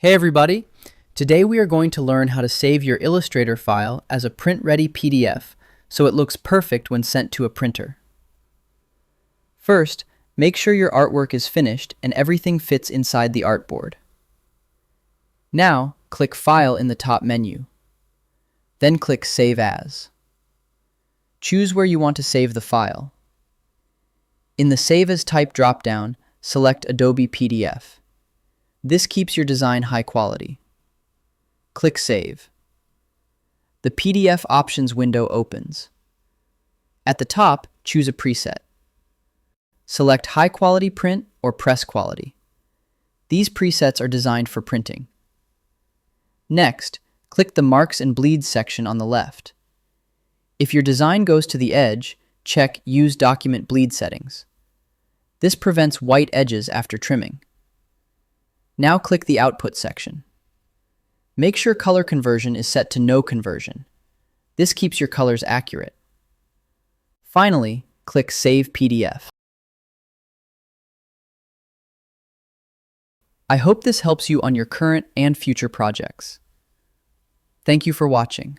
Hey everybody! Today we are going to learn how to save your Illustrator file as a print-ready PDF so it looks perfect when sent to a printer. First, make sure your artwork is finished and everything fits inside the artboard. Now, click File in the top menu. Then click Save As. Choose where you want to save the file. In the Save As Type dropdown, select Adobe PDF. This keeps your design high quality. Click Save. The PDF options window opens. At the top, choose a preset. Select High Quality Print or Press Quality. These presets are designed for printing. Next, click the Marks and Bleeds section on the left. If your design goes to the edge, check Use Document Bleed Settings. This prevents white edges after trimming. Now click the Output section. Make sure color conversion is set to no conversion. This keeps your colors accurate. Finally, click Save PDF. I hope this helps you on your current and future projects. Thank you for watching.